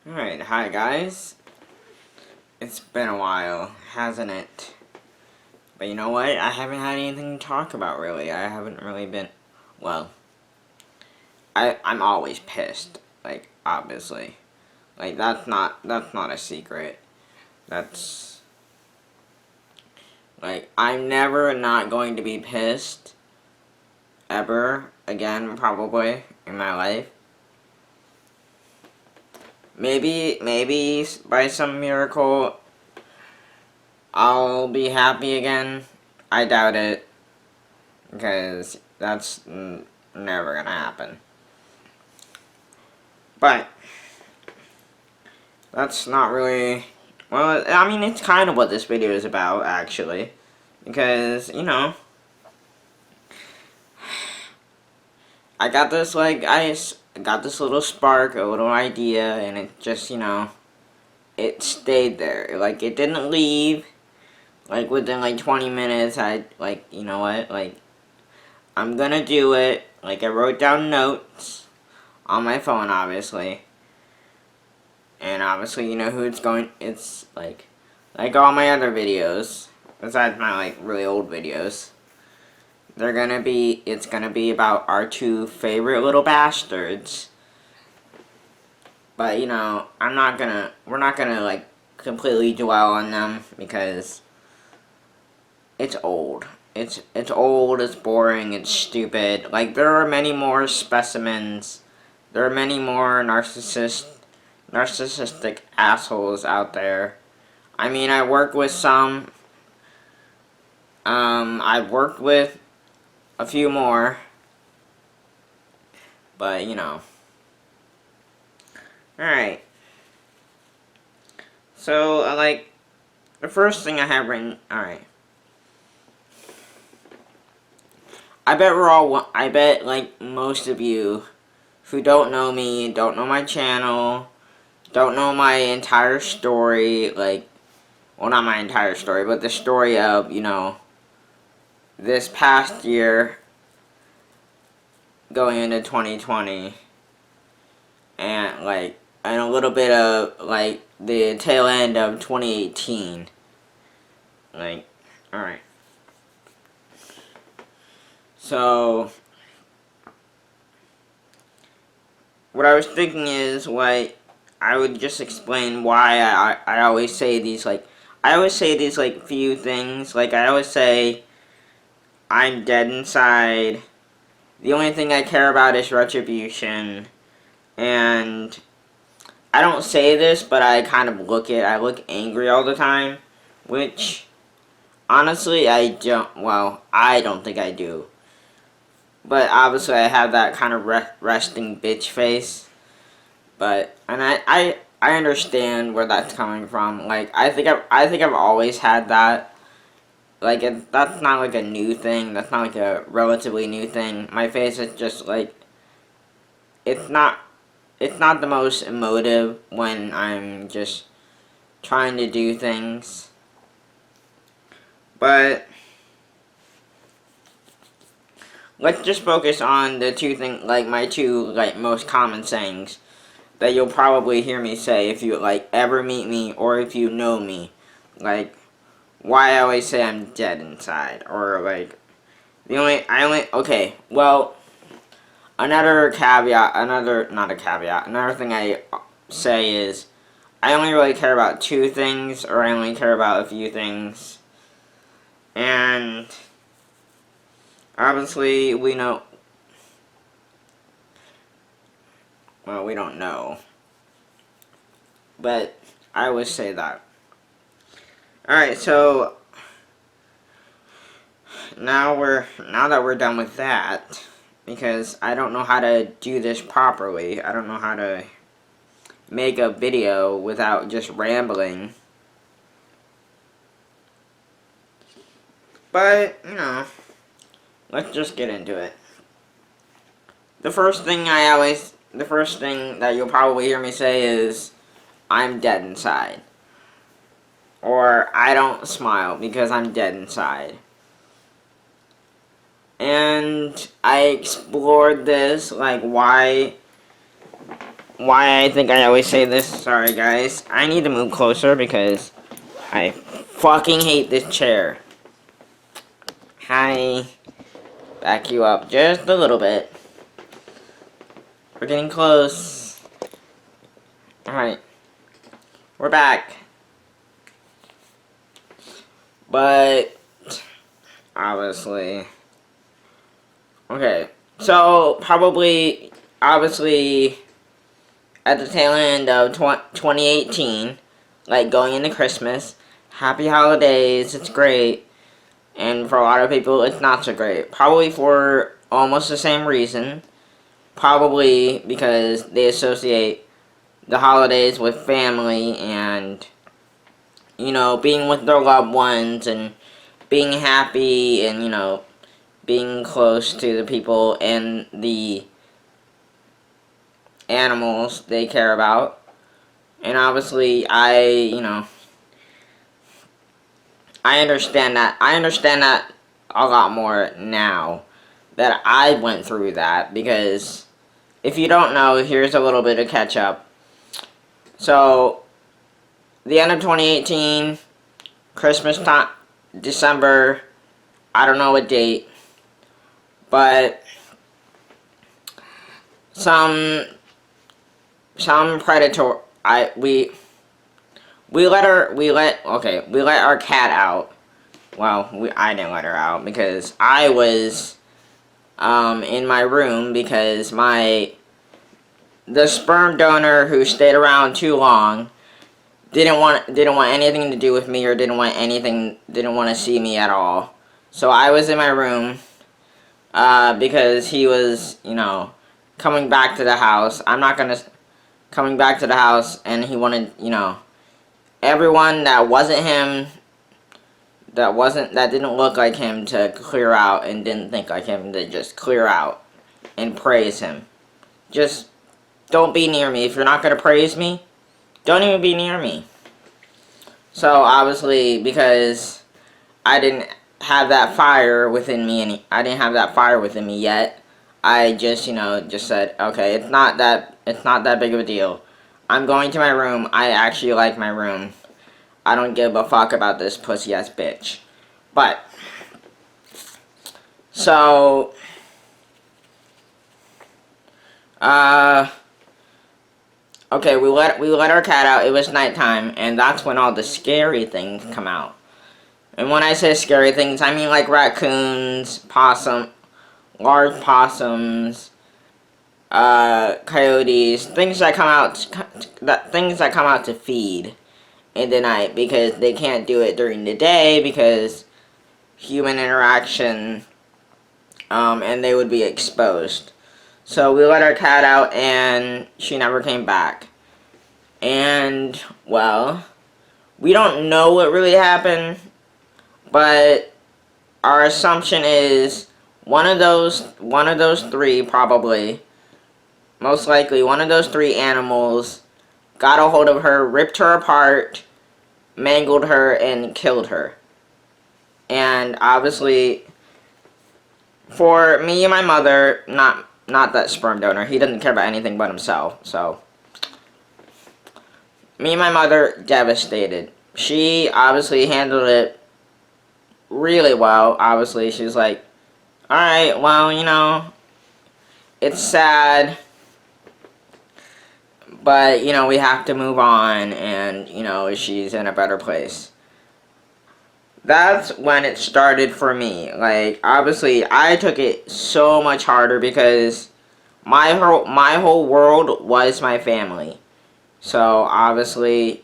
Alright, hi guys. It's been a while, hasn't it? But you know what? I haven't had anything to talk about really. I haven't really been well. I'm always pissed. Like, obviously. Like that's not a secret. That's like I'm never not going to be pissed ever again probably in my life. Maybe by some miracle I'll be happy again. I doubt it, because that's never gonna happen. But that's not really, well, I mean, it's kind of what this video is about, actually, because, you know, I got this, like, I got this little spark, a little idea, and it just, you know, it stayed there. Like, it didn't leave. Like, within, like, 20 minutes, I, like, you know what, like, I'm gonna do it. Like, I wrote down notes on my phone, obviously. And obviously, you know who it's going, it's, like all my other videos, besides my, like, really old videos. It's gonna be about our two favorite little bastards. But, you know, we're not gonna, like, completely dwell on them, because it's old. It's old, it's boring, it's stupid. Like, there are many more specimens. There are many more narcissistic assholes out there. I mean, I work with some. I've worked with a few more. But, you know. Alright. So, like, the first thing I have written. Alright. I bet, like, most of you who don't know me, don't know my channel, don't know my entire story, like, well, not my entire story, but the story of, you know, this past year going into 2020, and, like, and a little bit of, like, the tail end of 2018. Like, alright. So, what I was thinking is, like, I would just explain why I always say these, like, few things. Like, I always say, I'm dead inside. The only thing I care about is retribution. And I don't say this, but I kind of I look angry all the time. Which, honestly, I don't think I do. But obviously I have that kind of resting bitch face. But, and I understand where that's coming from. Like, I think I've always had that. Like, that's not like a new thing. That's not like a relatively new thing. My face is just like, it's not the most emotive when I'm just trying to do things. But let's just focus on the two things, like, my two, like, most common sayings that you'll probably hear me say if you, like, ever meet me or if you know me. Like, why I always say I'm dead inside, or, like, okay, well, another thing I say is, I only really care about two things, or I only care about a few things. And obviously, we know, well, we don't know, but I always say that. Alright, so now that we're done with that, because I don't know how to do this properly. I don't know how to make a video without just rambling. But, you know, let's just get into it. The first thing that you'll probably hear me say is, I'm dead inside. Or, I don't smile because I'm dead inside. And I explored this, like, why why I think I always say this. Sorry, guys. I need to move closer because I fucking hate this chair. Hi. Back you up just a little bit. We're getting close. Alright. We're back. But, obviously. Okay. So, probably, obviously, at the tail end of 2018, like going into Christmas, happy holidays, it's great. And for a lot of people, it's not so great. Probably for almost the same reason. Probably because they associate the holidays with family and, you know, being with their loved ones and being happy and, you know, being close to the people and the animals they care about. And obviously, you know, I understand that. I understand that a lot more now that I went through that, because if you don't know, here's a little bit of catch up. So, the end of 2018, Christmas time, December, I don't know what date, but some predator, we let our cat out. Well, I didn't let her out because I was in my room because the sperm donor who stayed around too long didn't want anything to do with me, or didn't want to see me at all. So I was in my room because he was, you know, coming back to the house. Coming back to the house, and he wanted, you know, everyone that wasn't him, that didn't look like him, to clear out, and didn't think like him to just clear out and praise him. Just don't be near me. If you're not going to praise me, don't even be near me. So obviously, because I didn't have that fire within me, yet, I just, you know, just said, okay, it's not that big of a deal. I'm going to my room. I actually like my room. I don't give a fuck about this pussy ass bitch. But, so, okay, we let our cat out. It was nighttime, and that's when all the scary things come out. And when I say scary things, I mean like raccoons, large possums, coyotes, things that come out to feed in the night, because they can't do it during the day because human interaction, and they would be exposed. So we let our cat out, and she never came back. And, well, we don't know what really happened, but our assumption is one of those three, probably, most likely, one of those three animals got a hold of her, ripped her apart, mangled her, and killed her. And obviously, for me and my mother, not that sperm donor, he doesn't care about anything but himself, so me and my mother, devastated. She obviously handled it really well. Obviously, she's like, alright, well, you know, it's sad, but, you know, we have to move on, and, you know, she's in a better place. That's when it started for me. Like, obviously, I took it so much harder because my whole world was my family. So, obviously,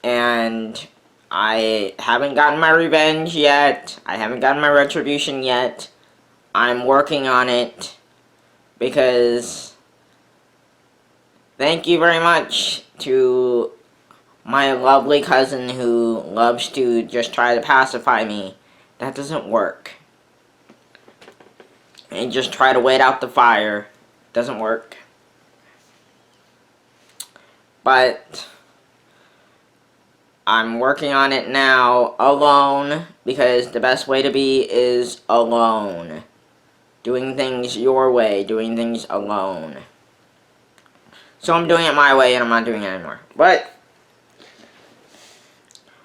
and I haven't gotten my revenge yet. I haven't gotten my retribution yet. I'm working on it, because thank you very much to my lovely cousin who loves to just try to pacify me. That doesn't work. And just try to wait out the fire. Doesn't work. But I'm working on it now alone, because the best way to be is alone. doing things your way, doing things alone. So I'm doing it my way and I'm not doing it anymore. But,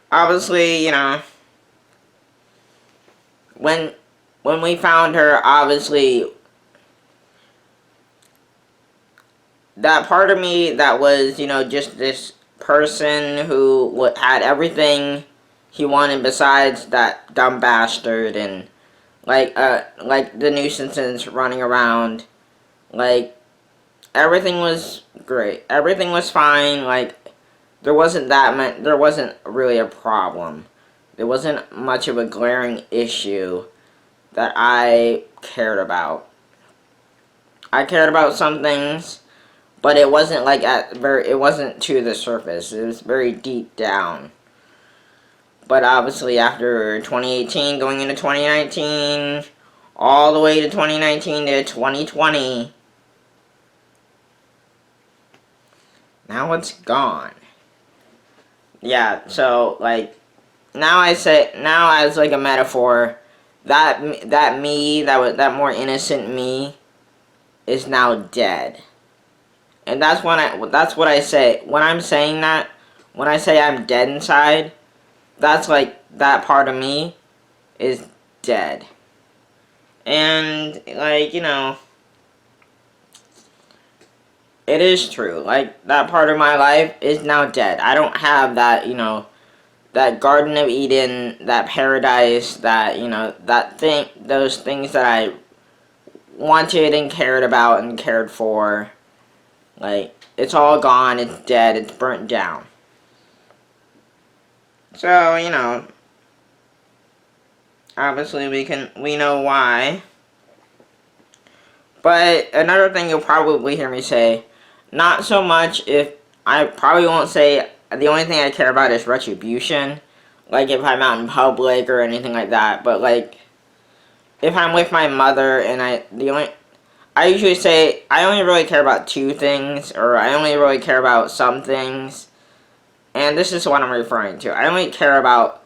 obviously, you know, when we found her, obviously, that part of me that was, you know, just this person who had everything he wanted besides that dumb bastard, and like the nuisances running around, like everything was great, everything was fine, like there wasn't really a problem, there wasn't much of a glaring issue that I cared about. I cared about some things, but it wasn't like it wasn't to the surface. It was very deep down. But obviously after 2018 going into 2019, all the way to 2019 to 2020, now it's gone. Yeah, so like now as like a metaphor, that more innocent me is now dead. And that's what I say when I'm saying that. When I say I'm dead inside, that's like that part of me is dead. And like, you know, it is true. Like that part of my life is now dead. I don't have that, you know, that Garden of Eden, that paradise, that, you know, those things that I wanted and cared about and cared for. Like, it's all gone, it's dead, it's burnt down. So, you know, obviously we know why. But another thing you'll probably hear me say, not so much if, I probably won't say, the only thing I care about is retribution. Like if I'm out in public or anything like that. But like, if I'm with my mother and I usually say, I only really care about two things, or I only really care about some things. And this is what I'm referring to. I only care about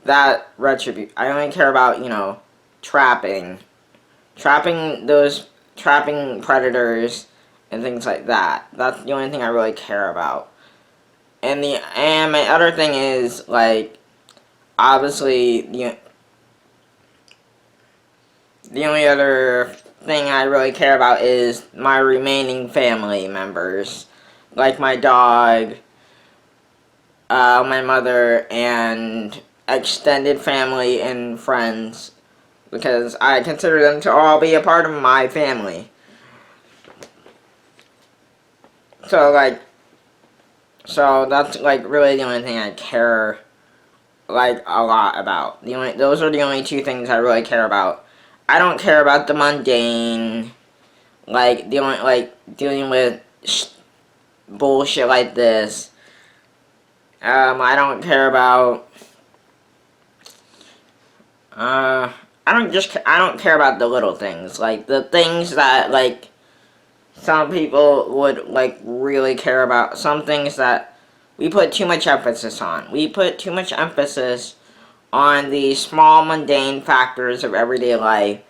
that retribution. I only care about, you know, trapping predators and things like that. That's the only thing I really care about. And my other thing is, like, obviously the only other thing I really care about is my remaining family members, like my dog, my mother, and extended family and friends, because I consider them to all be a part of my family. So that's like really the only thing I care like a lot about. Those are the only two things I really care about. I don't care about the mundane, like dealing with bullshit like this. I don't care about. I don't care about the little things, like the things that like some people would like really care about. Some things that we put too much emphasis on. We put too much emphasis on the small mundane factors of everyday life,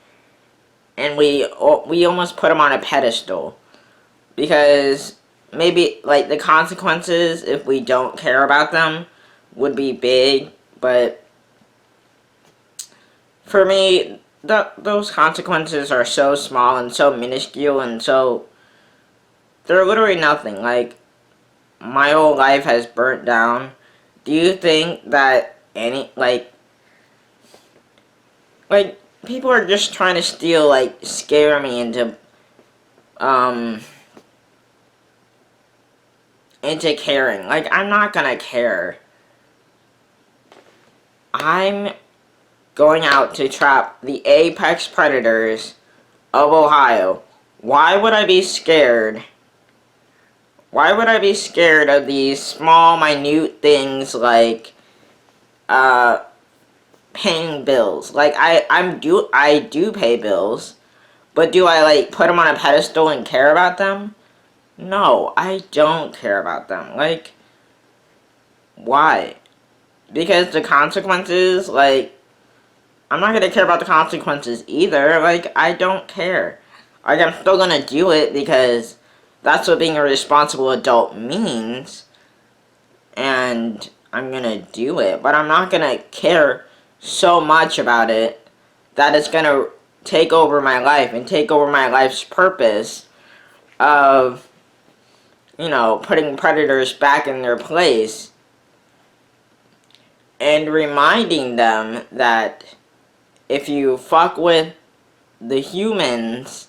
and we almost put them on a pedestal, because maybe like the consequences if we don't care about them would be big, but for me those consequences are so small and so minuscule, and so they're literally nothing. Like, my whole life has burnt down. Do you think that people are just trying to scare me into caring? Like, I'm not gonna care. I'm going out to trap the apex predators of Ohio. Why would I be scared? Why would I be scared of these small, minute things like paying bills? Like, I do pay bills, but do I like put them on a pedestal and care about them? No, I don't care about them. Like, why? Because the consequences, like, I'm not gonna care about the consequences either. Like, I don't care. Like, I'm still gonna do it because that's what being a responsible adult means. And I'm gonna do it. But I'm not gonna care so much about it that it's gonna take over my life and take over my life's purpose of, you know, putting predators back in their place and reminding them that if you fuck with the humans,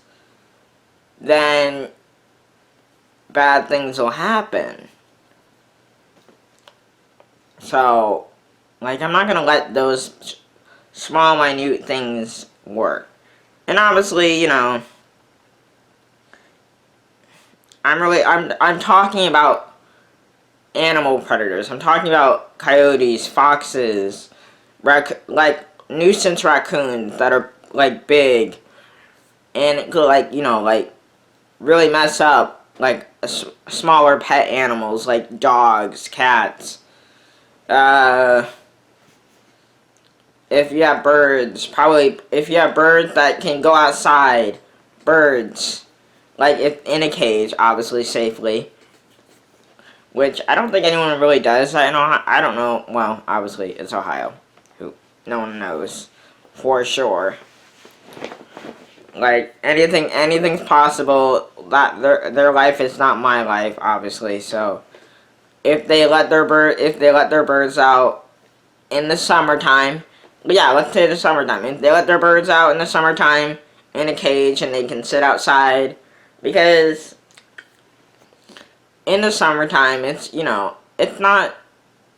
then bad things will happen. So, like, I'm not gonna let those small, minute things work. And obviously, you know, I'm talking about animal predators. I'm talking about coyotes, foxes, like nuisance raccoons that are like big and could, like, you know, like really mess up like smaller pet animals like dogs, cats. If you have birds, probably if you have birds that can go outside, birds, like if in a cage, obviously safely. Which I don't think anyone really does. I don't know. Well, obviously it's Ohio. Who no one knows for sure. Like anything's possible. That their life is not my life, obviously. So if they let their birds out in the summertime, yeah, let's say the summertime. If they let their birds out in the summertime in a cage and they can sit outside, because in the summertime, it's, you know, it's not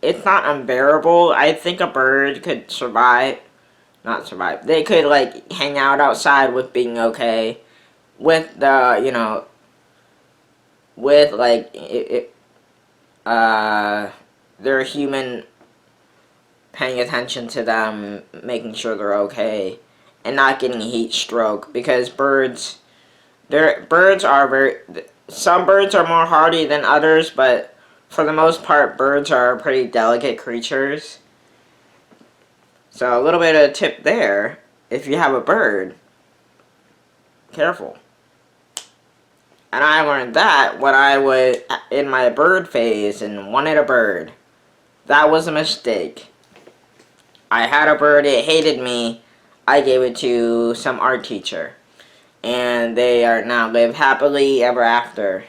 unbearable. I think a bird could survive, not survive. They could like hang out outside with being okay, with the, you know, with like their human paying attention to them, making sure they're okay, and not getting heat stroke, because birds are very. Some birds are more hardy than others, but for the most part, birds are pretty delicate creatures. So a little bit of a tip there. If you have a bird, careful. And I learned that when I was in my bird phase and wanted a bird. That was a mistake. I had a bird, it hated me. I gave it to some art teacher. And they are now live happily ever after.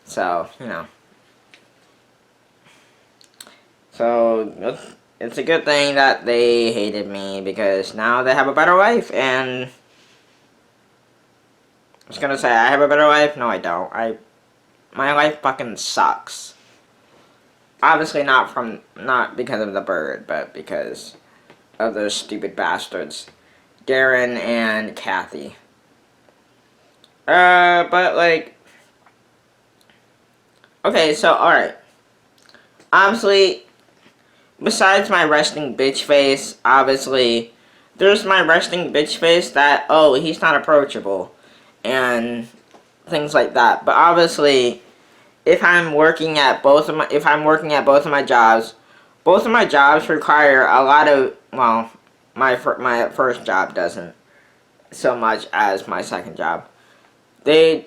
So, you know. So, it's a good thing that they hated me, because now they have a better life, and I was gonna say, I have a better life? No, I don't. My life fucking sucks. Obviously not because of the bird, but because of those stupid bastards. Darren and Kathy. But like, okay, so, alright. Obviously, besides my resting bitch face, obviously, there's my resting bitch face that, oh, he's not approachable, and things like that. But obviously, if I'm working at both of my jobs, both of my jobs require a lot of, well, my first job doesn't so much as my second job. They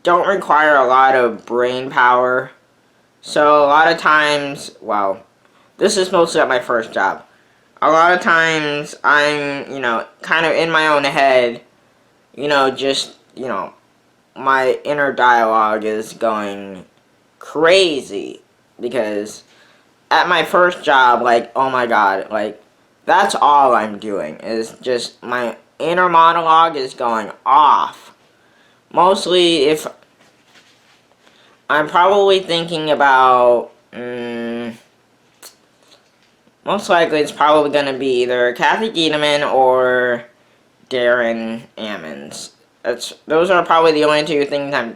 don't require a lot of brain power. So a lot of times, well, this is mostly at my first job. A lot of times I'm, you know, kind of in my own head, you know, just, you know, my inner dialogue is going crazy, because at my first job, like, oh my god, like, that's all I'm doing is just my inner monologue is going off. Mostly if I'm probably thinking about, most likely it's probably going to be either Kathy Giedemann or Darren Ammons. Those are probably the only two things I'm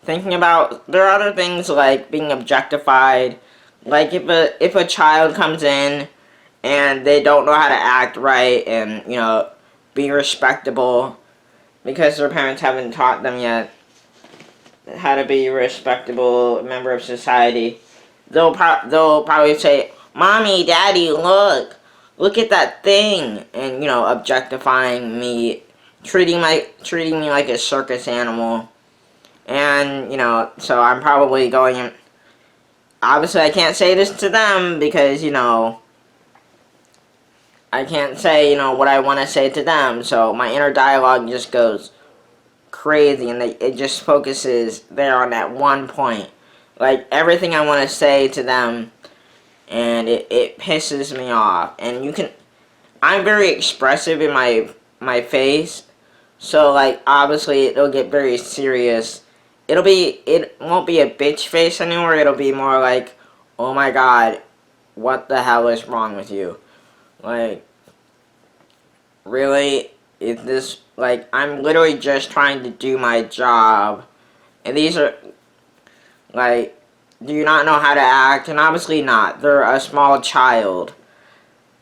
thinking about. There are other things like being objectified. Like if a child comes in and they don't know how to act right and, you know, be respectable because their parents haven't taught them yet how to be a respectable member of society, they'll probably say, "Mommy, Daddy, look, look at that thing, and objectifying me, treating me like a circus animal, and so I'm probably going. Obviously, I can't say this to them because I can't say what I want to say to them. So my inner dialogue just goes crazy, and it just focuses there on that one point. Like everything I want to say to them, and it pisses me off. And I'm very expressive in my face, so like obviously it'll get very serious. It won't be a bitch face anymore. It'll be more like, oh my god, what the hell is wrong with you? Like, really? Is this like I'm literally just trying to do my job, and these are like, do you not know how to act? And obviously not. They're a small child.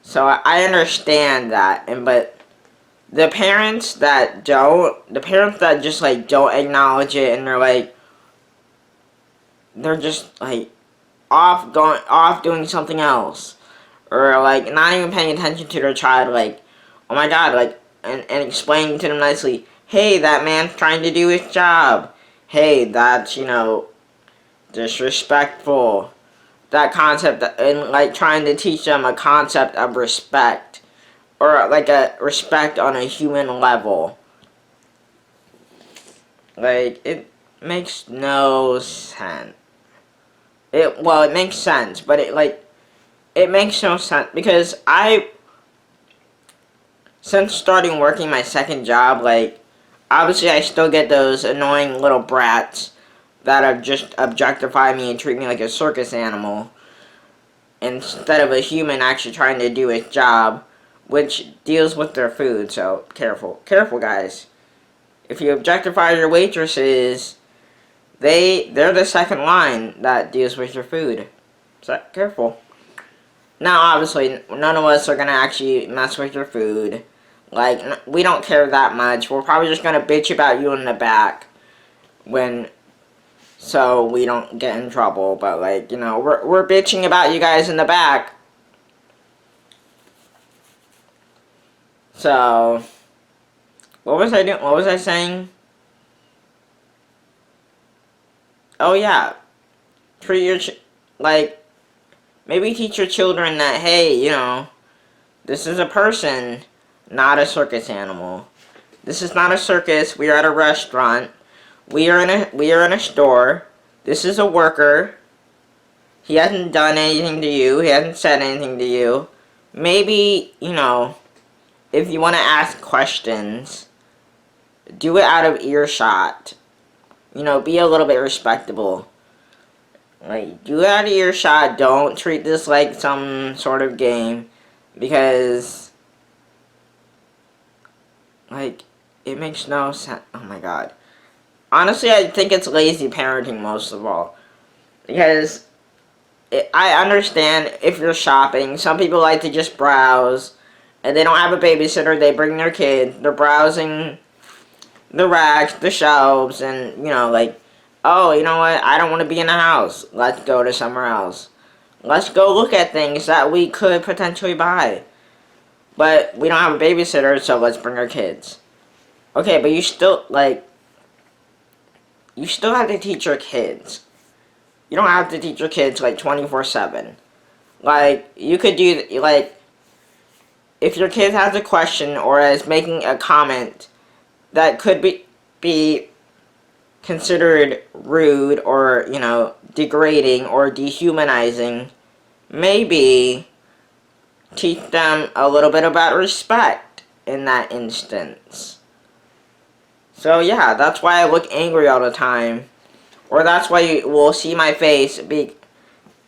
So I understand that, but the parents that just like don't acknowledge it, and they're just like off doing something else, or like not even paying attention to their child, like, oh my god, like, and explaining to them nicely, hey, that man's trying to do his job. Hey, that's disrespectful. That concept, and like trying to teach them a concept of respect, or like a respect on a human level. Like, it makes no sense. It makes sense, but it makes no sense because since starting working my second job, like, obviously I still get those annoying little brats that have just objectify me and treat me like a circus animal instead of a human actually trying to do its job, which deals with their food. So careful guys. If you objectify your waitresses, they're the second line that deals with your food. So careful. Now obviously none of us are gonna actually mess with your food. Like, we don't care that much. We're probably just gonna bitch about you in the back so we don't get in trouble. But like, we're bitching about you guys in the back. So what was I doing? What was I saying? Oh yeah, treat your maybe teach your children that, hey, this is a person, not a circus animal. This is not a circus. We are at a restaurant. We are in a store. This is a worker. He hasn't done anything to you. He hasn't said anything to you. Maybe, if you want to ask questions, do it out of earshot. Be a little bit respectable. Like, do it out of earshot. Don't treat this like some sort of game, because like, it makes no sense. Oh my god. Honestly, I think it's lazy parenting most of all. Because I understand if you're shopping, some people like to just browse, and they don't have a babysitter, they bring their kid, they're browsing the racks, the shelves, and, like, oh, you know what, I don't want to be in the house, let's go to somewhere else. Let's go look at things that we could potentially buy. But we don't have a babysitter, so let's bring our kids. Okay, but you still have to teach your kids. You don't have to teach your kids, 24/7. Like, you could do, if your kid has a question or is making a comment that could be considered rude or, degrading or dehumanizing, maybe teach them a little bit about respect in that instance. So yeah, that's why I look angry all the time. Or that's why you will see my face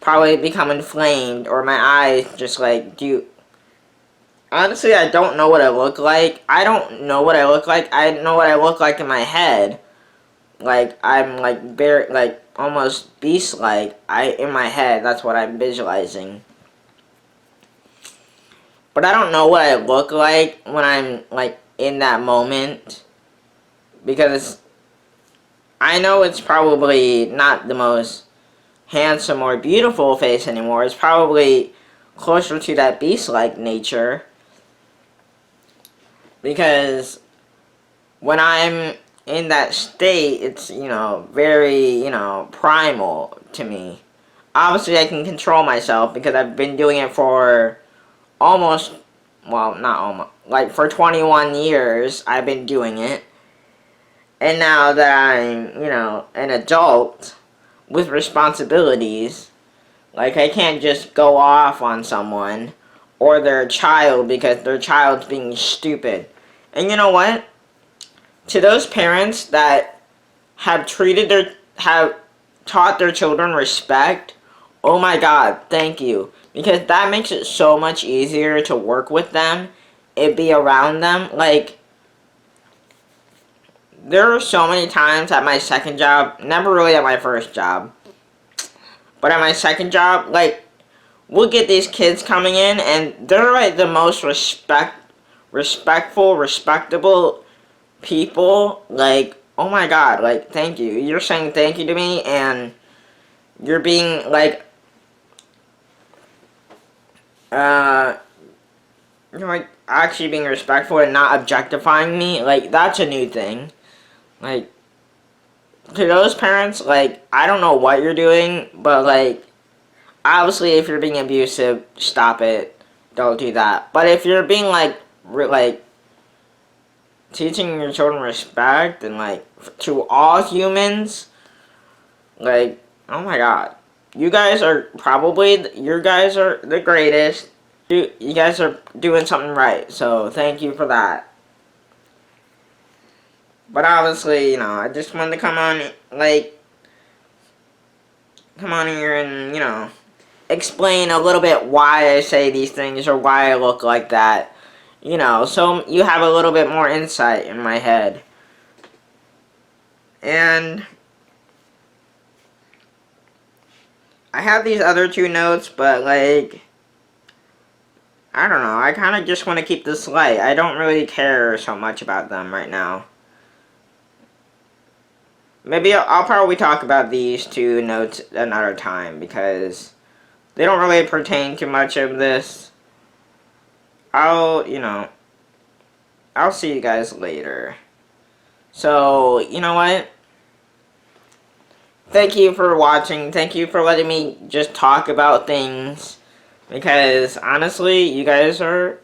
probably become inflamed, or my eyes just honestly, I don't know what I look like. I don't know what I look like. I know what I look like in my head. Like, I'm very, almost beast-like. In my head, that's what I'm visualizing. But I don't know what I look like when I'm, in that moment. Because I know it's probably not the most handsome or beautiful face anymore. It's probably closer to that beast-like nature. Because when I'm in that state, it's, very, primal to me. Obviously, I can control myself because I've been doing it for almost, well, not almost, like for 21 years, I've been doing it. And now that I'm, an adult with responsibilities, like I can't just go off on someone or their child because their child's being stupid. And you know what? To those parents that have taught their children respect, oh my God, thank you. Because that makes it so much easier to work with them and be around them. Like, there are so many times at my second job, never really at my first job, but at my second job, like, we'll get these kids coming in and they're like the most respectful, respectable people. Like, oh my God, like, thank you. You're saying thank you to me and you're being like, you're like actually being respectful and not objectifying me. Like, that's a new thing. Like, to those parents, like, I don't know what you're doing, but like, obviously if you're being abusive, stop it. Don't do that. But if you're being like teaching your children respect and like to all humans, like, oh my God, you guys are the greatest. You guys are doing something right, so thank you for that. But obviously, I just wanted to come on here and explain a little bit why I say these things or why I look like that. So you have a little bit more insight in my head. And I have these other two notes, but like, I don't know, I kind of just want to keep this light. I don't really care so much about them right now. Maybe I'll probably talk about these two notes another time because they don't really pertain to much of this. I'll see you guys later. So, you know what? Thank you for watching. Thank you for letting me just talk about things. Because, honestly, you guys are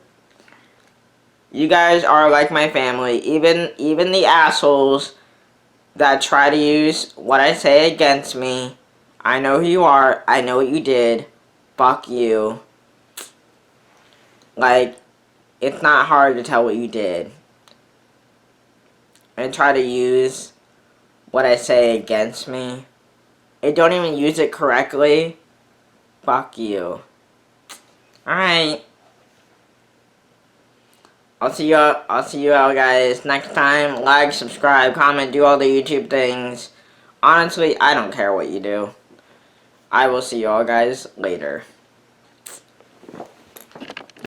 like my family. Even the assholes that try to use what I say against me. I know who you are. I know what you did. Fuck you. Like, it's not hard to tell what you did. And try to use what I say against me. And don't even use it correctly. Fuck you. Alright. I'll see you all guys next time. Like, subscribe, comment, do all the YouTube things. Honestly, I don't care what you do. I will see you all guys later.